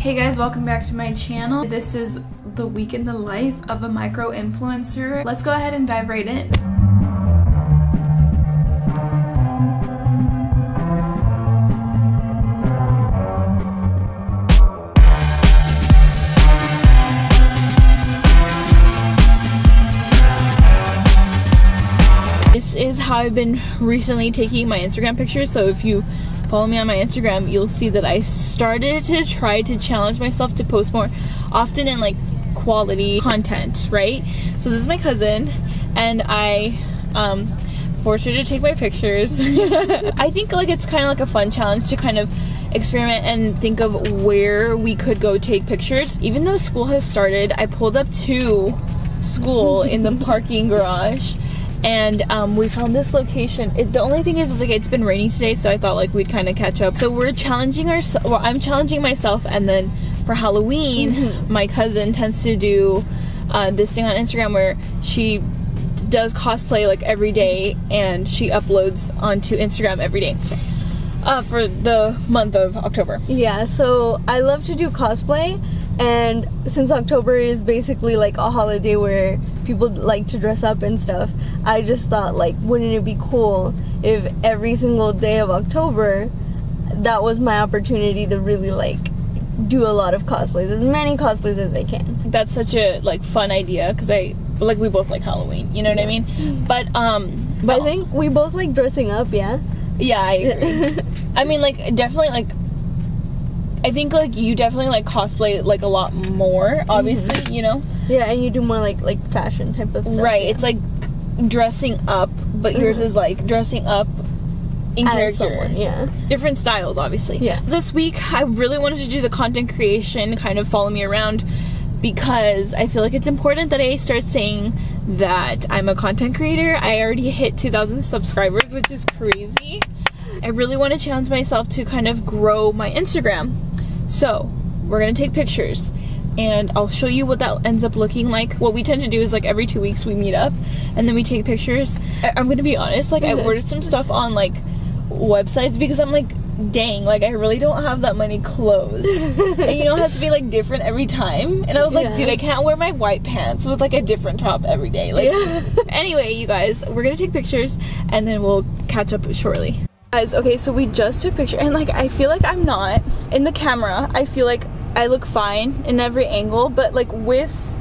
Hey guys, welcome back to my channel. This is the week in the life of a micro influencer. Let's go ahead and dive right in. This is how I've been recently taking my Instagram pictures. So if you follow me on my Instagram, you'll see that I started to try to challenge myself to post more often in like quality content, right? So this is my cousin and I forced her to take my pictures. I think like it's kind of like a fun challenge to kind of experiment and think of where we could go take pictures. Even though school has started, I pulled up to school in the parking garage. And we found this location. The only thing is like it's been raining today, so I thought like we'd kind of catch up. So we're challenging ourselves. Well, I'm challenging myself, and then for Halloween, my cousin tends to do this thing on Instagram where she does cosplay like every day, and she uploads onto Instagram every day for the month of October. Yeah, so I love to do cosplay. And since October is basically like a holiday where people like to dress up and stuff, I just thought like, wouldn't it be cool if every single day of October, that was my opportunity to really like do a lot of cosplays, as many cosplays as I can. That's such a like fun idea because we both like Halloween, you know what I mean? But I think we both like dressing up, yeah? Yeah, I agree. I mean, like definitely like I think like you definitely like cosplay like a lot more, obviously, you know? Yeah, and you do more like fashion type of stuff. Right, yeah. It's like dressing up, but yours is like dressing up in as character. Someone, yeah. Different styles, obviously. Yeah. This week, I really wanted to do the content creation, kind of follow me around, because I feel like it's important that I start saying that I'm a content creator. I already hit 2,000 subscribers, which is crazy. I really want to challenge myself to kind of grow my Instagram. So, we're going to take pictures, and I'll show you what that ends up looking like. What we tend to do is like every 2 weeks we meet up, and then we take pictures. I'm going to be honest, like I ordered some stuff on like websites because I'm like, dang, like I really don't have that many clothes. And you know, it has to be like different every time. And I was like, dude, I can't wear my white pants with like a different top every day. Like, anyway, you guys, we're going to take pictures, and then we'll catch up shortly. Guys, okay, so we just took pictures, and like I feel like I'm not in the camera. I feel like I look fine in every angle, but like with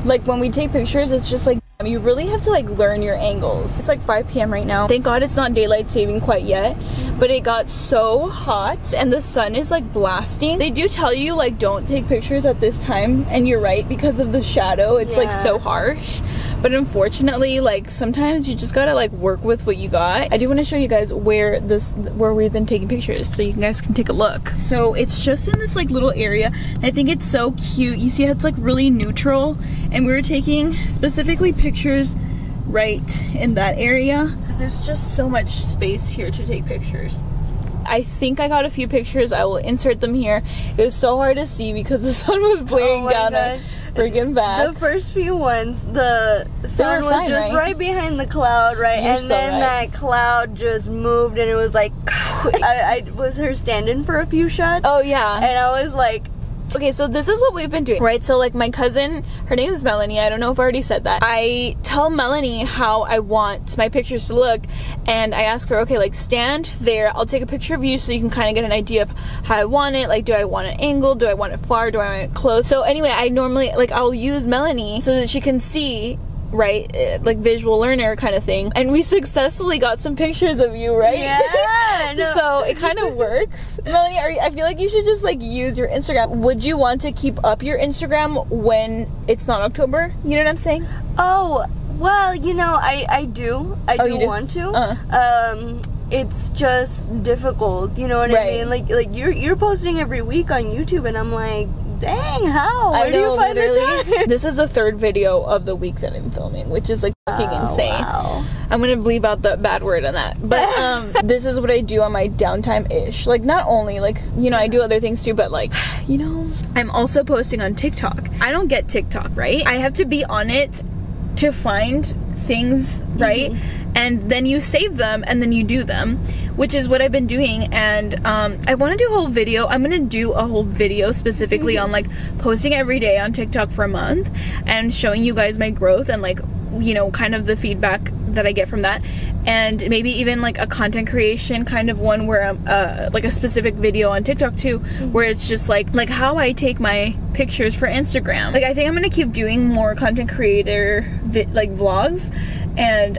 like when we take pictures, it's just like you really have to like learn your angles. It's like 5 p.m. right now. Thank God it's not daylight saving quite yet, but it got so hot and the sun is like blasting. They do tell you like don't take pictures at this time, and you're right, because of the shadow. It's like so harsh. But unfortunately, like sometimes you just gotta like work with what you got. I do want to show you guys where we've been taking pictures, so you guys can take a look. So it's just in this like little area. I think it's so cute. You see how it's like really neutral, and we were taking specifically pictures right in that area. There's just so much space here to take pictures. I think I got a few pictures. I will insert them here. It was so hard to see because the sun was blaring down on freaking back. The first few ones, the sun was just right behind the cloud, right? And then that cloud just moved, and it was like, I was her stand-in for a few shots. Oh yeah. And I was like, okay, so this is what we've been doing, right? So like my cousin, her name is Melanie. I don't know if I already said that. I tell Melanie how I want my pictures to look, and I ask her, okay, like stand there. I'll take a picture of you so you can kind of get an idea of how I want it. Like, do I want it angled? Do I want it far? Do I want it close? So anyway, I normally, like I'll use Melanie so that she can see, right, like visual learner kind of thing. And we successfully got some pictures of you, right? Yeah. No. So it kind of works. Melanie, I feel like you should just like use your Instagram. Would you want to keep up your Instagram when it's not October? You know what I'm saying? Oh, well, you know, I do. I do want to. It's just difficult, you know what I mean? Like you're posting every week on YouTube, and I'm like, dang, how? Where do you find the time? This is the third video of the week that I'm filming, which is like fucking insane. Wow. I'm gonna bleep out the bad word on that. But this is what I do on my downtime-ish. Like, not only, like, you know, I do other things too, but like, you know, I'm also posting on TikTok. I don't get TikTok, right? I have to be on it to find things, right? And then you save them and then you do them. which is what I've been doing. And I want to do a whole video. I'm gonna do a whole video specifically on like posting every day on TikTok for a month and showing you guys my growth and like, you know, kind of the feedback that I get from that, and maybe even like a content creation kind of one where I'm like a specific video on TikTok too, where it's just like how I take my pictures for Instagram. Like I think I'm gonna keep doing more content creator like vlogs, and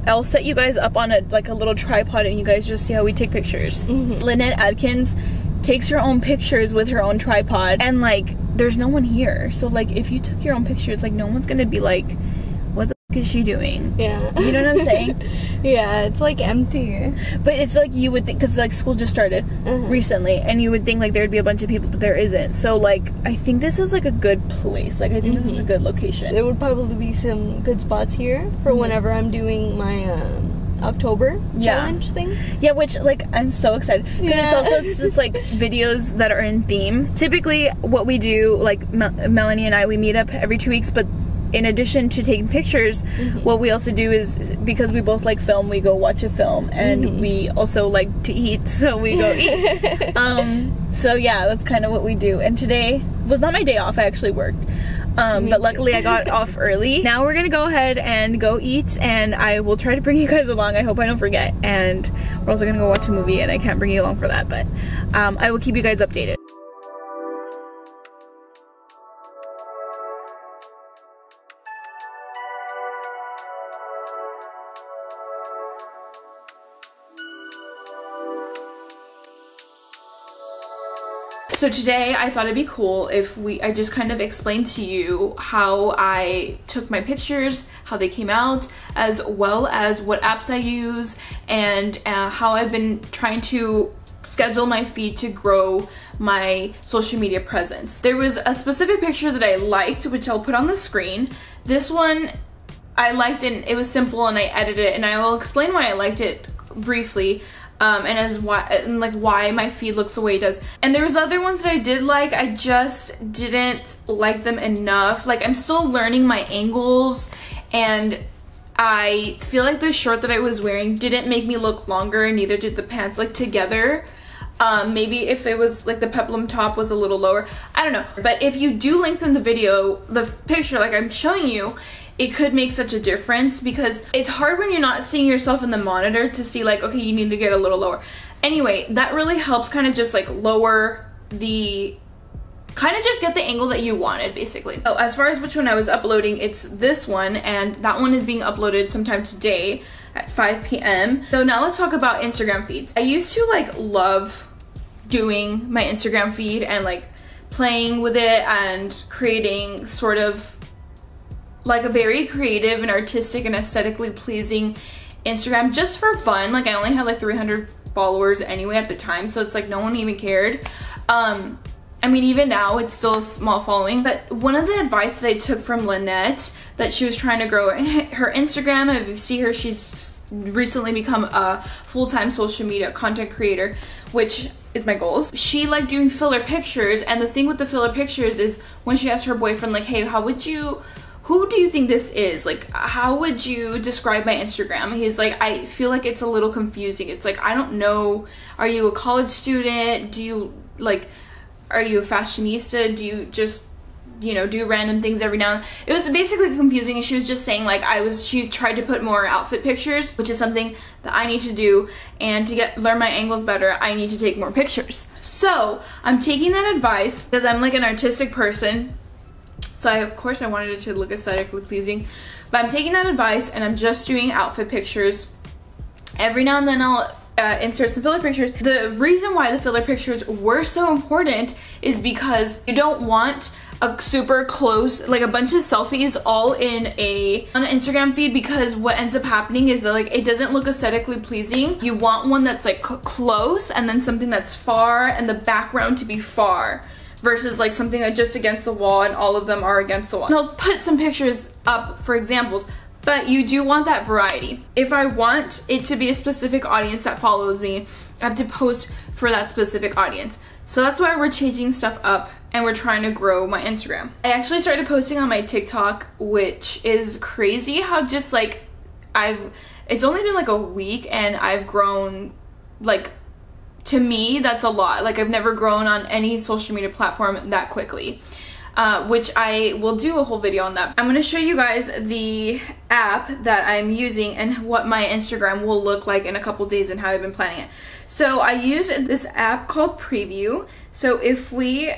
I'll set you guys up on a little tripod and you guys just see how we take pictures. Lynette Adkins takes her own pictures with her own tripod, and like there's no one here, so like if you took your own pictures, like no one's gonna be like, what the f is she doing? Yeah. You know what I'm saying? Yeah, it's like empty. But it's like you would think, because like school just started recently, and you would think like there'd be a bunch of people, but there isn't. So like I think this is like a good place. Like I think this is a good location. There would probably be some good spots here for whenever I'm doing my October challenge thing. Yeah, which like I'm so excited because it's just like videos that are in theme. Typically what we do, like Melanie and I, we meet up every 2 weeks, but in addition to taking pictures, what we also do is, because we both like film, we go watch a film, and we also like to eat, so we go eat. So yeah, that's kind of what we do. And today was not my day off, I actually worked. But luckily I got off early. Now we're gonna go ahead and go eat, and I will try to bring you guys along. I hope I don't forget. And we're also gonna go watch a movie, and I can't bring you along for that, but I will keep you guys updated. So today I thought it'd be cool if I just kind of explained to you how I took my pictures, how they came out, as well as what apps I use, and how I've been trying to schedule my feed to grow my social media presence. There was a specific picture that I liked, which I'll put on the screen. This one I liked, and it was simple, and I edited it, and I will explain why I liked it briefly. And why my feed looks the way it does. And there was other ones that I did like, I just didn't like them enough. Like I'm still learning my angles, and I feel like the shirt that I was wearing didn't make me look longer, and neither did the pants like together. Maybe if it was like the peplum top was a little lower, I don't know. But if you do lengthen the picture like I'm showing you, it could make such a difference, because it's hard when you're not seeing yourself in the monitor to see like, okay, you need to get a little lower. Anyway, that really helps kind of just like lower the, kind of just get the angle that you wanted basically. So as far as which one I was uploading, it's this one, and that one is being uploaded sometime today at 5 p.m. So now let's talk about Instagram feeds. I used to like love doing my Instagram feed and like playing with it and creating sort of like a very creative and artistic and aesthetically pleasing Instagram just for fun. Like I only had like 300 followers anyway at the time, so it's like no one even cared. I mean, even now it's still a small following, but one of the advice that I took from Lynette, that she was trying to grow her Instagram, and if you see her, she's recently become a full-time social media content creator, which is my goals. She liked doing filler pictures, and the thing with the filler pictures is when she asked her boyfriend like, hey, who do you think this is? Like, how would you describe my Instagram? He's like, I feel like it's a little confusing. It's like, I don't know. Are you a college student? Are you a fashionista? Do you just, you know, do random things every now and then? It was basically confusing, and she was just saying like she tried to put more outfit pictures, which is something that I need to do, and to learn my angles better, I need to take more pictures. So I'm taking that advice because I'm like an artistic person. So of course I wanted it to look aesthetically pleasing, but I'm taking that advice and I'm just doing outfit pictures. Every now and then I'll insert some filler pictures. The reason why the filler pictures were so important is because you don't want a super close, like a bunch of selfies all in on an Instagram feed, because what ends up happening is that, like, it doesn't look aesthetically pleasing. You want one that's like close, and then something that's far, and the background to be far, versus like something that's just against the wall and all of them are against the wall. And I'll put some pictures up for examples, but you do want that variety. If I want it to be a specific audience that follows me, I have to post for that specific audience. So that's why we're changing stuff up and we're trying to grow my Instagram. I actually started posting on my TikTok, which is crazy how just like it's only been like a week and I've grown like, to me, that's a lot. Like, I've never grown on any social media platform that quickly. Which I will do a whole video on that. I'm going to show you guys the app that I'm using and what my Instagram will look like in a couple days and how I've been planning it. So I use this app called Preview. So if we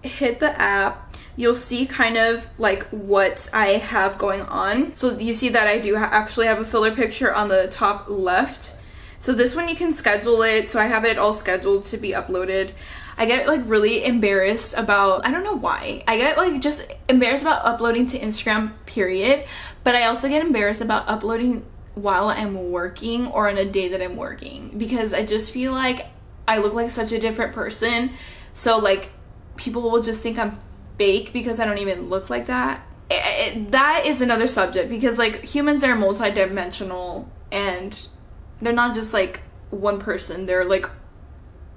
hit the app, you'll see kind of like what I have going on. So you see that I do actually have a filler picture on the top left. So this one you can schedule it. So I have it all scheduled to be uploaded. I get like really embarrassed about, I don't know why, I get like just embarrassed about uploading to Instagram, period, but I also get embarrassed about uploading while I'm working or on a day that I'm working, because I just feel like I look like such a different person. So like people will just think I'm fake because I don't even look like that. That is another subject, because like humans are multi-dimensional and they're not just like one person, they're like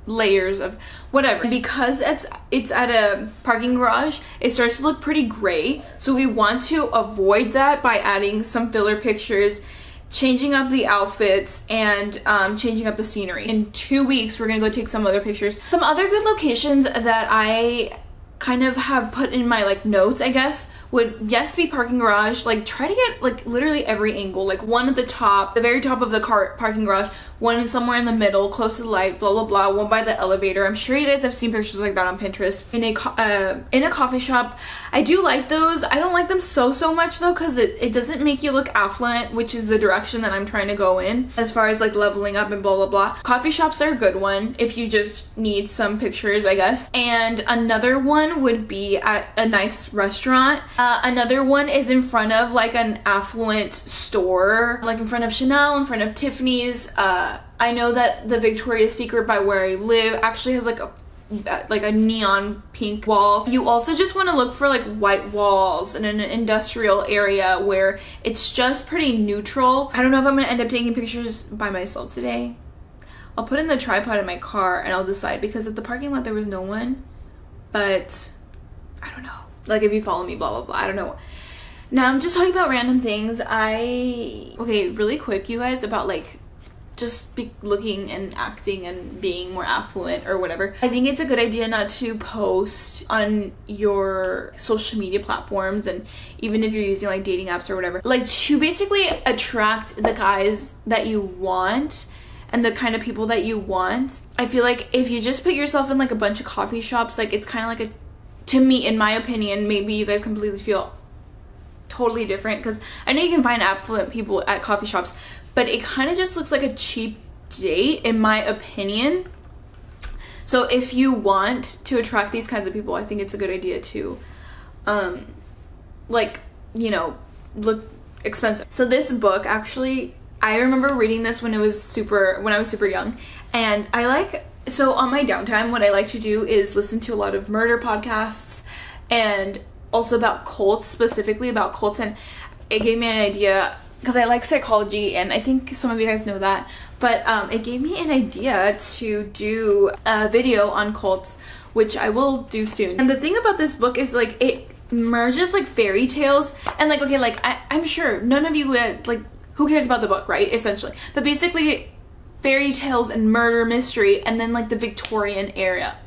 layers of whatever. Because it's at a parking garage, it starts to look pretty gray, so we want to avoid that by adding some filler pictures, changing up the outfits, and changing up the scenery. In 2 weeks we're gonna go take some other pictures. Some other good locations that I kind of have put in my like notes, I guess, would yes be parking garage. Like try to get like literally every angle, like one at the top, the very top of the parking garage, one somewhere in the middle close to the light, blah blah blah, one by the elevator. I'm sure you guys have seen pictures like that on Pinterest. In a coffee shop, I do like those. I don't like them so much though, because it doesn't make you look affluent, which is the direction that I'm trying to go in as far as like leveling up and blah blah blah. Coffee shops are a good one if you just need some pictures, I guess. And another one would be at a nice restaurant. Another one is in front of like an affluent store, like in front of Chanel, in front of Tiffany's. I know that the Victoria's Secret by where I live actually has like a neon pink wall. You also just want to look for like white walls in an industrial area where it's just pretty neutral. I don't know if I'm gonna end up taking pictures by myself today. I'll put in the tripod in my car and I'll decide, because at the parking lot there was no one, but I don't know. Like if you follow me, blah blah blah, I don't know. Now I'm just talking about random things. Okay, really quick, you guys, about like just be looking and acting and being more affluent or whatever. I think it's a good idea not to post on your social media platforms, and even if you're using like dating apps or whatever, like to basically attract the guys that you want and the kind of people that you want. I feel like if you just put yourself in like a bunch of coffee shops, like it's kind of like to me, in my opinion, maybe you guys completely feel totally different, because I know you can find affluent people at coffee shops, but it kind of just looks like a cheap date in my opinion. So if you want to attract these kinds of people, I think it's a good idea to like, you know, look expensive. So this book, actually, I remember reading this when I was super young, and so on my downtime, what I like to do is listen to a lot of murder podcasts and also about cults, specifically about cults, and it gave me an idea, because I like psychology and I think some of you guys know that, but it gave me an idea to do a video on cults, which I will do soon. And the thing about this book is like it merges like fairy tales and like, okay, like I'm sure none of you like, who cares about the book, right, essentially, but basically fairy tales and murder mystery, and then like the Victorian era,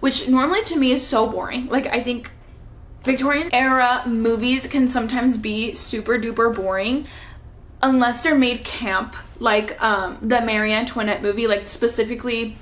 which normally to me is so boring. Like I think Victorian era movies can sometimes be super duper boring unless they're made camp, like the Marie Antoinette movie, like specifically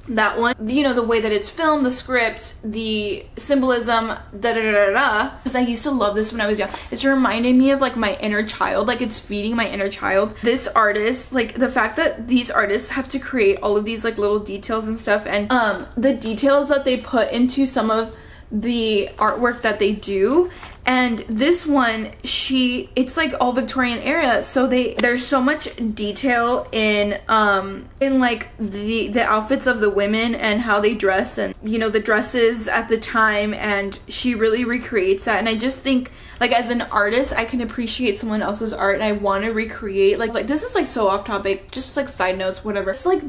that one, you know, the way that it's filmed, the script, the symbolism, because I used to love this when I was young. It's reminding me of like my inner child, like it's feeding my inner child. This artist, like the fact that these artists have to create all of these like little details and stuff, and the details that they put into some of the artwork that they do. And this one, it's like all Victorian era, so there's so much detail in like the outfits of the women and how they dress, and you know, the dresses at the time, and she really recreates that. And I just think, like, as an artist, I can appreciate someone else's art and I want to recreate, like this is like so off topic, just like side notes, whatever. It's like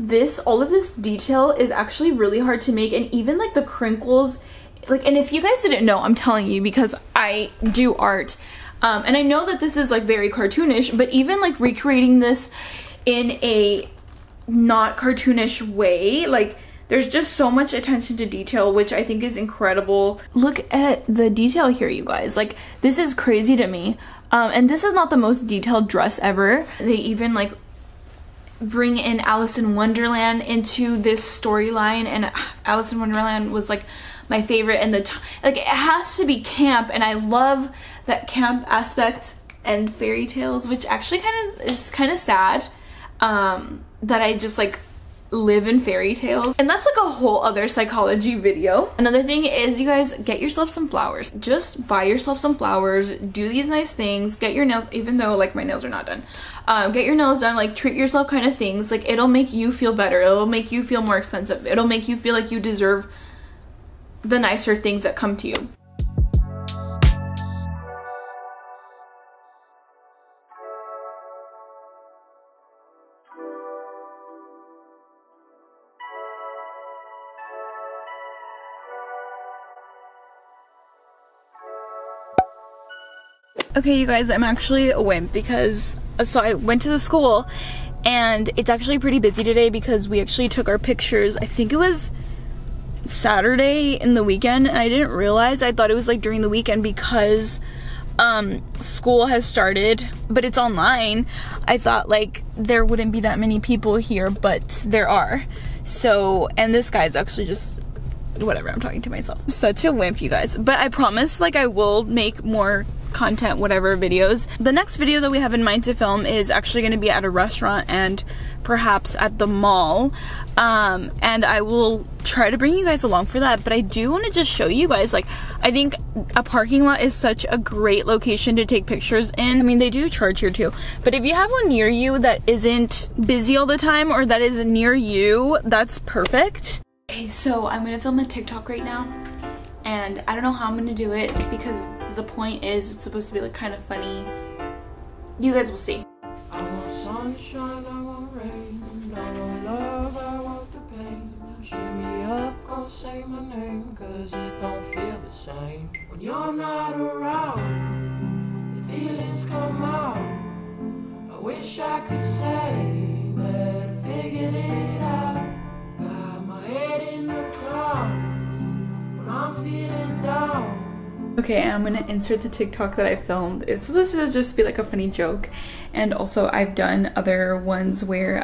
all of this detail is actually really hard to make, and even like the crinkles, like, and if you guys didn't know, I'm telling you because I do art, and I know that this is like very cartoonish, but even like recreating this, in a not cartoonish way. Like, there's just so much attention to detail, which I think is incredible. Look at the detail here, you guys. Like, this is crazy to me. And this is not the most detailed dress ever. They even like bring in Alice in Wonderland into this storyline, and Alice in Wonderland was like my favorite, and like, it has to be camp, and I love that camp aspect and fairy tales, which actually kind of sad that I just like live in fairy tales, and that's like a whole other psychology video. Another thing is, you guys, get yourself some flowers. Just buy yourself some flowers, do these nice things, get your nails, even though like my nails are not done, get your nails done, like treat yourself kind of things. Like, it'll make you feel better, it'll make you feel more expensive, it'll make you feel like you deserve the nicer things that come to you. Okay, you guys, I'm actually a wimp because, so I went to the school and it's actually pretty busy today because we actually took our pictures, I think it was Saturday in the weekend, and I didn't realize, I thought it was like during the weekend because school has started, but it's online. I thought like there wouldn't be that many people here, but there are. So, and this guy's actually just, whatever, I'm talking to myself. Such a wimp, you guys. But I promise, like, I will make more content, whatever, videos. The next video that we have in mind to film is actually going to be at a restaurant and perhaps at the mall, and I will try to bring you guys along for that. But I do want to just show you guys, like, I think a parking lot is such a great location to take pictures in. I mean, they do charge here too, but if you have one near you that isn't busy all the time, or that is near you, that's perfect. Okay, so I'm gonna film a TikTok right now, and I don't know how I'm gonna do it because the point is it's supposed to be like kind of funny. You guys will see. I want sunshine, I want rain, I want love, I want the pain. Shimmy up, gonna say my name, cause it don't feel the same when you're not around. The feelings come out. I wish I could say that I figured it out. Got my head in the clouds when I'm feeling down. Okay, I'm gonna insert the TikTok that I filmed. It's supposed to just be like a funny joke, and also I've done other ones where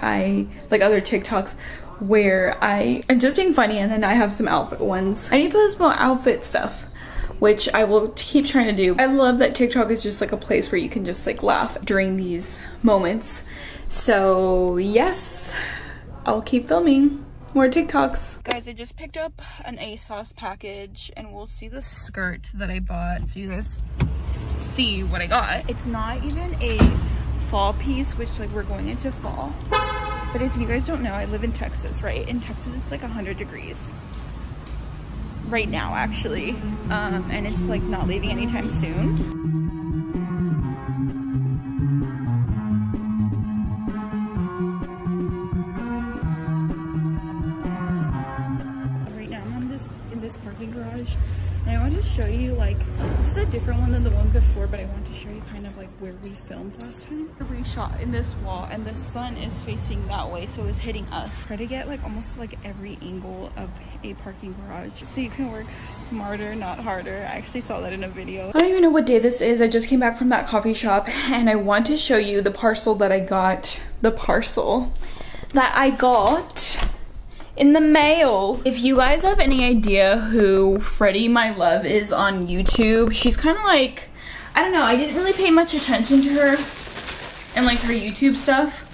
like other TikToks where I'm just being funny, and then I have some outfit ones. I need to post more outfit stuff, which I will keep trying to do. I love that TikTok is just like a place where you can just like laugh during these moments. So yes, I'll keep filming more TikToks. Guys, I just picked up an ASOS package, and we'll see the skirt that I bought so you guys see what I got. It's not even a fall piece, which like we're going into fall. But if you guys don't know, I live in Texas, right? In Texas, it's like 100 degrees right now, actually. And it's like not leaving anytime soon. Garage, and I wanted to show you, like, this is a different one than the one before, but I want to show you kind of like where we filmed last time. We shot in this wall, and the sun is facing that way, so it's hitting us. Try to get like almost like every angle of a parking garage so you can work smarter, not harder. I actually saw that in a video. I don't even know what day this is. I just came back from that coffee shop, and I want to show you the parcel that I got. The parcel that I got in the mail. If you guys have any idea who Freddie My Love is on YouTube, she's kind of like, I don't know, I didn't really pay much attention to her and like her YouTube stuff.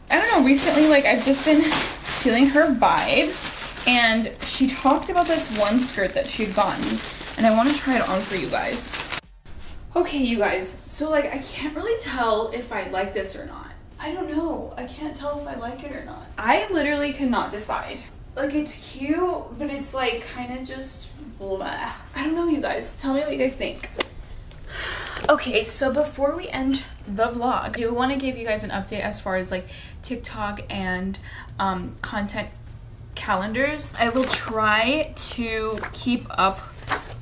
I don't know, recently like I've just been feeling her vibe, and she talked about this one skirt that she'd gotten, and I want to try it on for you guys. Okay, you guys, so like I can't really tell if I like this or not. I don't know. I can't tell if I like it or not. I literally cannot decide. Like, it's cute, but it's like kind of just blah. I don't know, you guys. Tell me what you guys think. Okay, so before we end the vlog, I do want to give you guys an update as far as like TikTok and content calendars. I will try to keep up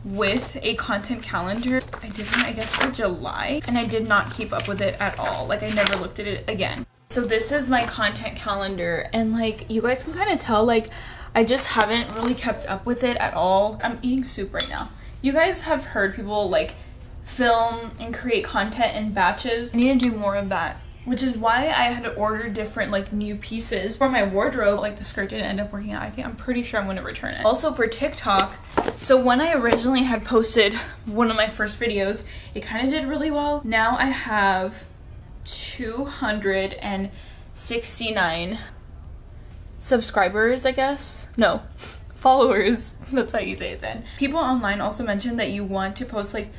with a content calendar. I did one, I guess, for July, and I did not keep up with it at all. Like, I never looked at it again. So this is my content calendar, and like you guys can kind of tell, like I just haven't really kept up with it at all. I'm eating soup right now. You guys have heard people like film and create content in batches. I need to do more of that, which is why I had to order different like new pieces for my wardrobe. Like the skirt didn't end up working out. I'm pretty sure I'm going to return it. Also for TikTok, so when I originally had posted one of my first videos, it kind of did really well. Now I have 269 subscribers, I guess. No, followers. That's how you say it then. People online also mentioned that you want to post like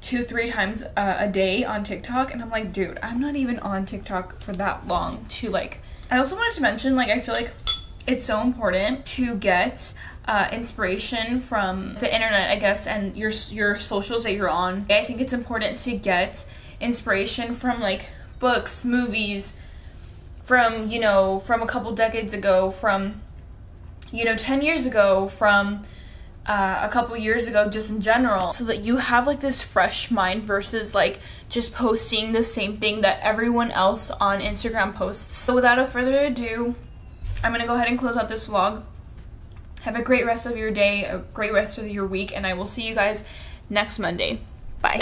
2-3 times a day on TikTok, and I'm like, dude, I'm not even on TikTok for that long to like. I also wanted to mention, like, I feel like it's so important to get inspiration from the internet, I guess, and your socials that you're on. I think it's important to get inspiration from like books, movies, from, you know, from a couple decades ago, from, you know, 10 years ago, from a couple years ago, just in general, so that you have like this fresh mind versus like just posting the same thing that everyone else on Instagram posts. So without further ado, I'm gonna go ahead and close out this vlog. Have a great rest of your day, a great rest of your week, and I will see you guys next Monday. Bye.